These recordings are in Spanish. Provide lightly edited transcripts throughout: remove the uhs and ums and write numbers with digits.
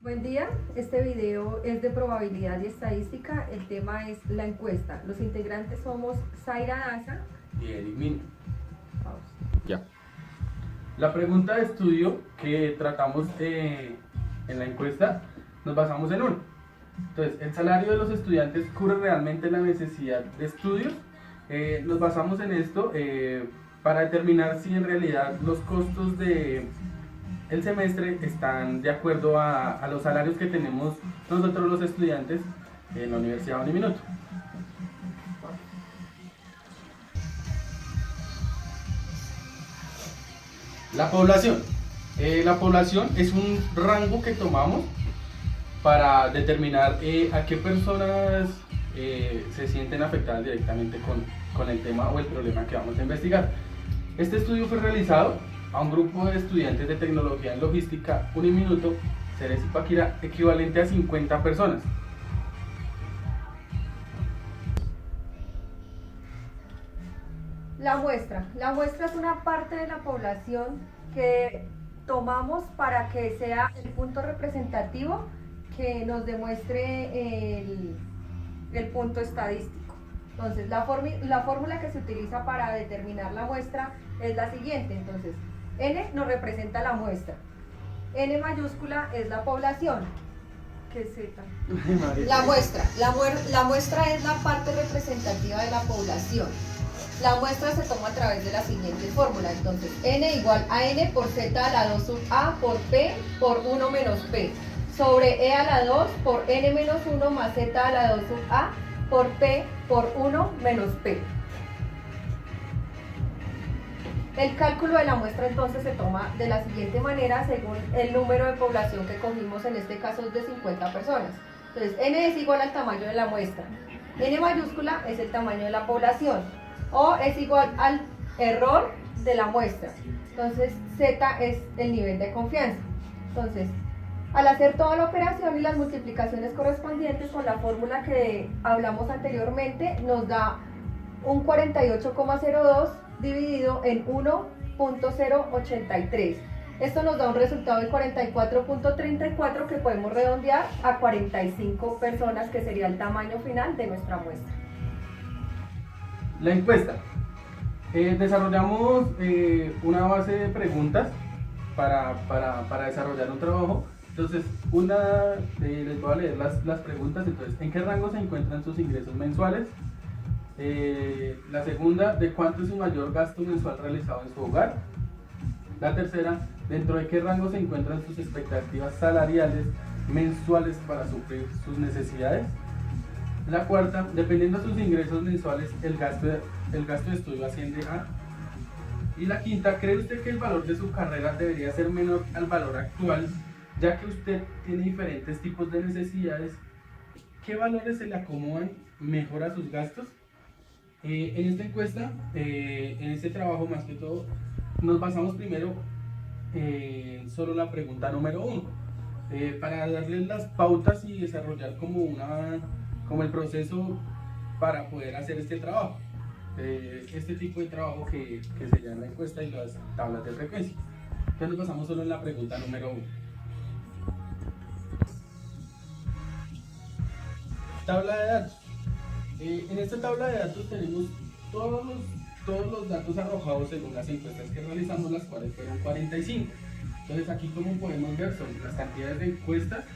Buen día, este video es de probabilidad y estadística, el tema es la encuesta. Los integrantes somos Zaira Daza y Eric Min. Pausa. Ya. La pregunta de estudio que tratamos en la encuesta nos basamos en uno. Entonces, ¿el salario de los estudiantes cubre realmente la necesidad de estudios? Nos basamos en esto para determinar si en realidad los costos de el semestre están de acuerdo a los salarios que tenemos nosotros los estudiantes en la Universidad Uniminuto. La población. La población es un rango que tomamos para determinar a qué personas se sienten afectadas directamente con el tema o el problema que vamos a investigar. Este estudio fue realizado a un grupo de estudiantes de tecnología en logística Uniminuto, Ceres y Paquira, equivalente a 50 personas. La muestra es una parte de la población que tomamos para que sea el punto representativo que nos demuestre el punto estadístico. Entonces, la fórmula que se utiliza para determinar la muestra es la siguiente. Entonces, N nos representa la muestra. N mayúscula es la población. ¿Qué es Z? La muestra. La muestra es la parte representativa de la población. La muestra se toma a través de la siguiente fórmula. Entonces, N igual a N por Z a la 2 sub A por P por 1 menos P. Sobre E a la 2 por N menos 1 más Z a la 2 sub A por P por 1 menos P. El cálculo de la muestra entonces se toma de la siguiente manera según el número de población que cogimos, en este caso es de 50 personas. Entonces, N es igual al tamaño de la muestra. N mayúscula es el tamaño de la población. O es igual al error de la muestra. Entonces, Z es el nivel de confianza. Entonces, al hacer toda la operación y las multiplicaciones correspondientes con la fórmula que hablamos anteriormente, nos da un 48,02 dividido en 1.083. Esto nos da un resultado de 44.34 que podemos redondear a 45 personas, que sería el tamaño final de nuestra muestra. La encuesta. Desarrollamos una base de preguntas para desarrollar un trabajo. Entonces, les voy a leer las preguntas. Entonces, ¿en qué rango se encuentran sus ingresos mensuales? La segunda, ¿de cuánto es su mayor gasto mensual realizado en su hogar? La tercera, ¿dentro de qué rango se encuentran sus expectativas salariales mensuales para suplir sus necesidades? La cuarta, dependiendo de sus ingresos mensuales, el gasto de estudio asciende a. Y la quinta, ¿cree usted que el valor de su carrera debería ser menor al valor actual, ya que usted tiene diferentes tipos de necesidades? ¿Qué valores se le acomodan mejor a sus gastos? En esta encuesta, en este trabajo más que todo, nos basamos primero en solo la pregunta número 1, para darles las pautas y desarrollar como el proceso para poder hacer este trabajo, este tipo de trabajo que se llama encuesta y las tablas de frecuencia. Entonces nos basamos solo en la pregunta número 1. Tabla de datos. En esta tabla de datos tenemos todos los datos arrojados según las encuestas que realizamos, las cuales fueron 45. Entonces aquí, como podemos ver, son las cantidades de encuestas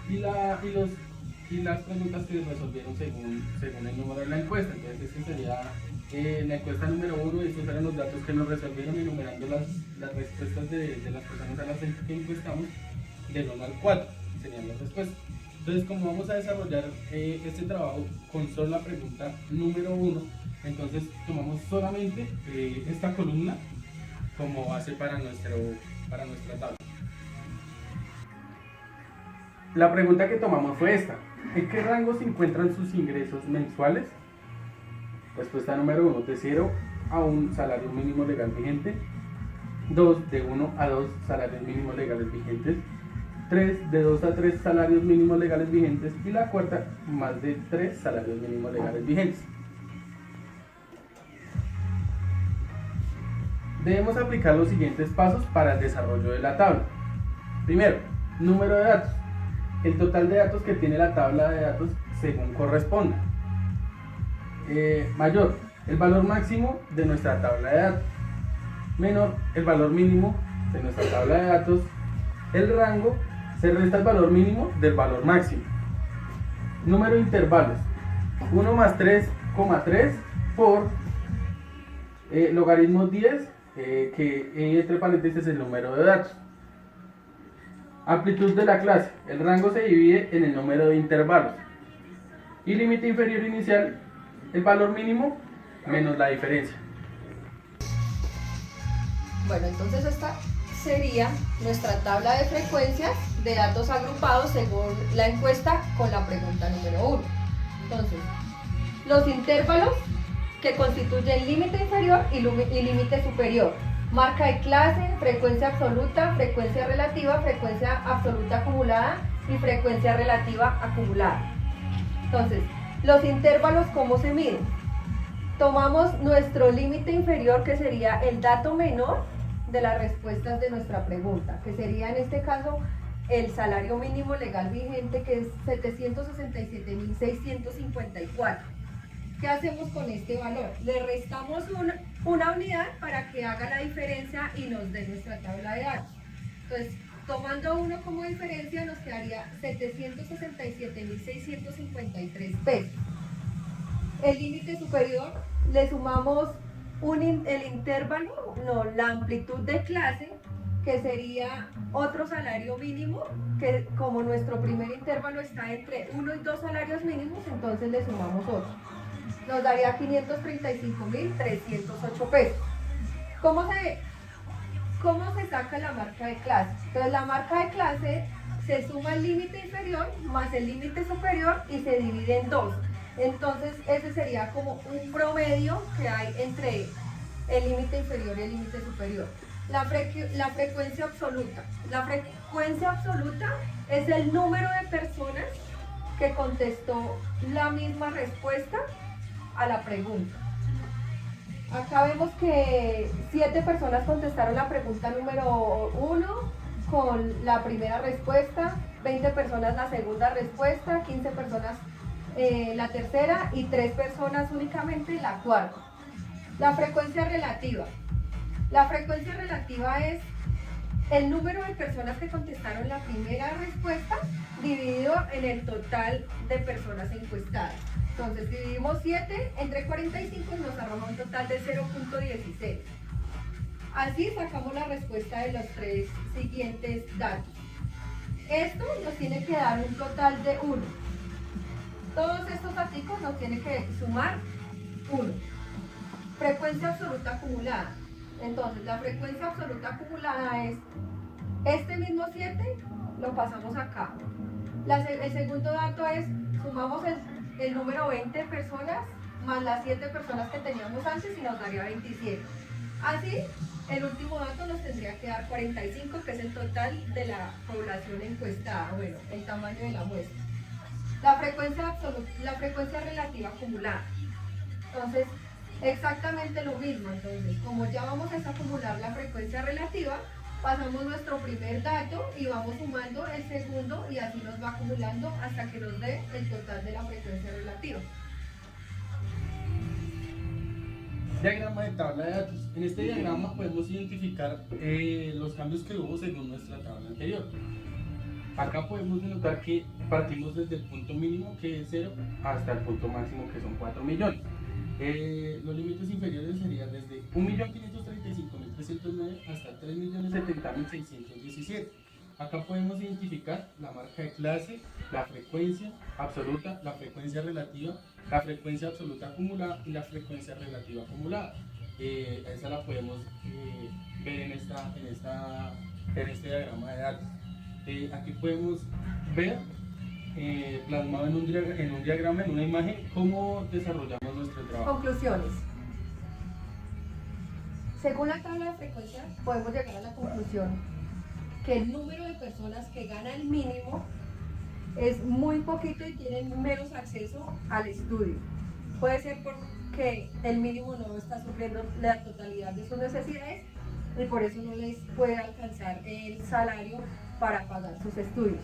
y las preguntas que resolvieron según el número de la encuesta. Entonces este sería la encuesta número 1, y estos eran los datos que nos resolvieron enumerando las respuestas de las personas a las que encuestamos del 1 al 4, serían las respuestas. Entonces, como vamos a desarrollar este trabajo con solo la pregunta número 1, entonces tomamos solamente esta columna como base para nuestra tabla. La pregunta que tomamos fue esta: ¿en qué rango se encuentran sus ingresos mensuales? Respuesta número 1, de 0 a 1 salario mínimo legal vigente. 2, de 1 a 2 salarios mínimos legales vigentes. 3, de 2 a 3 salarios mínimos legales vigentes. Y la cuarta, más de 3 salarios mínimos legales vigentes. Debemos aplicar los siguientes pasos para el desarrollo de la tabla. Primero, número de datos. el total de datos que tiene la tabla de datos según corresponda. Mayor, el valor máximo de nuestra tabla de datos. Menor, el valor mínimo de nuestra tabla de datos. El rango se resta el valor mínimo del valor máximo. Número de intervalos: 1 más 3,3 por logaritmo 10, que entre paréntesis es el número de datos. Amplitud de la clase: el rango se divide en el número de intervalos. Y límite inferior inicial: el valor mínimo menos la diferencia. Bueno, entonces esta sería nuestra tabla de frecuencias de datos agrupados según la encuesta con la pregunta número 1. Entonces, los intervalos que constituyen límite inferior y límite superior. Marca de clase, frecuencia absoluta, frecuencia relativa, frecuencia absoluta acumulada y frecuencia relativa acumulada. Entonces, los intervalos, ¿cómo se miden? Tomamos nuestro límite inferior, que sería el dato menor de las respuestas de nuestra pregunta, que sería en este caso el salario mínimo legal vigente, que es 767.654. ¿Qué hacemos con este valor? Le restamos una unidad para que haga la diferencia y nos dé nuestra tabla de datos. Entonces, tomando 1 como diferencia, nos quedaría 767.653 pesos. El límite superior, le sumamos el intervalo, la amplitud de clase, que sería otro salario mínimo, que como nuestro primer intervalo está entre 1 y 2 salarios mínimos, entonces le sumamos otro. Nos daría 535.308 pesos. ¿Cómo se saca la marca de clase? Entonces la marca de clase se suma el límite inferior más el límite superior y se divide en 2. Entonces ese sería como un promedio que hay entre el límite inferior y el límite superior. La frecuencia absoluta. La frecuencia absoluta es el número de personas que contestó la misma respuesta a la pregunta. Acá vemos que 7 personas contestaron la pregunta número 1 con la primera respuesta, 20 personas la segunda respuesta, 15 personas la tercera y 3 personas únicamente la cuarta. La frecuencia relativa. La frecuencia relativa es el número de personas que contestaron la primera respuesta dividido en el total de personas encuestadas. Entonces dividimos 7 entre 45 y nos arroja un total de 0.16. Así sacamos la respuesta de los 3 siguientes datos. Esto nos tiene que dar un total de 1. Todos estos datos nos tienen que sumar 1. Frecuencia absoluta acumulada. Entonces la frecuencia absoluta acumulada es este mismo 7, lo pasamos acá. El segundo dato es, sumamos el número 20 personas más las 7 personas que teníamos antes y nos daría 27. Así, el último dato nos tendría que dar 45, que es el total de la población encuestada, bueno, el tamaño de la muestra. La frecuencia relativa acumulada. Entonces, exactamente lo mismo. Entonces, como ya vamos a acumular la frecuencia relativa, pasamos nuestro primer dato y vamos sumando el segundo y así nos va acumulando hasta que nos dé el total de la frecuencia relativa. Diagrama de tabla de datos. En este diagrama podemos identificar los cambios que hubo según nuestra tabla anterior. Acá podemos notar que partimos desde el punto mínimo, que es 0, hasta el punto máximo, que son 4 millones. Los límites inferiores serían desde 1.535.309 hasta 3.070.617. Acá podemos identificar la marca de clase, la frecuencia absoluta, la frecuencia relativa, la frecuencia absoluta acumulada y la frecuencia relativa acumulada. Esa la podemos ver en este diagrama de datos. Aquí podemos ver plasmado en un diagrama, en una imagen, cómo desarrollamos nuestro trabajo. Conclusiones. Según la tabla de frecuencia, podemos llegar a la conclusión que el número de personas que gana el mínimo es muy poquito y tienen menos acceso al estudio. Puede ser porque el mínimo no está supliendo la totalidad de sus necesidades y por eso no les puede alcanzar el salario para pagar sus estudios.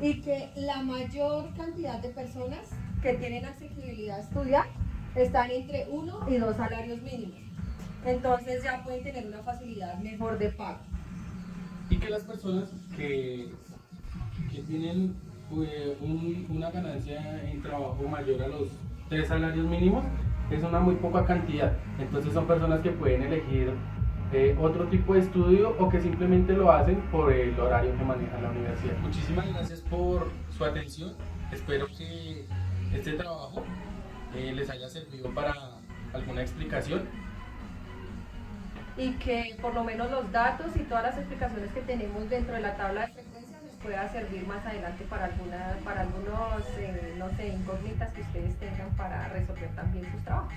y que la mayor cantidad de personas que tienen accesibilidad a estudiar están entre 1 y 2 salarios mínimos. Entonces ya pueden tener una facilidad mejor de pago. Y que las personas que tienen una ganancia en trabajo mayor a los 3 salarios mínimos es una muy poca cantidad. Entonces son personas que pueden elegir otro tipo de estudio o que simplemente lo hacen por el horario que maneja la universidad. Muchísimas gracias por su atención. Espero que este trabajo les haya servido para alguna explicación. Y que por lo menos los datos y todas las explicaciones que tenemos dentro de la tabla de frecuencias les pueda servir más adelante para algunos, no sé, incógnitas que ustedes tengan para resolver también sus trabajos.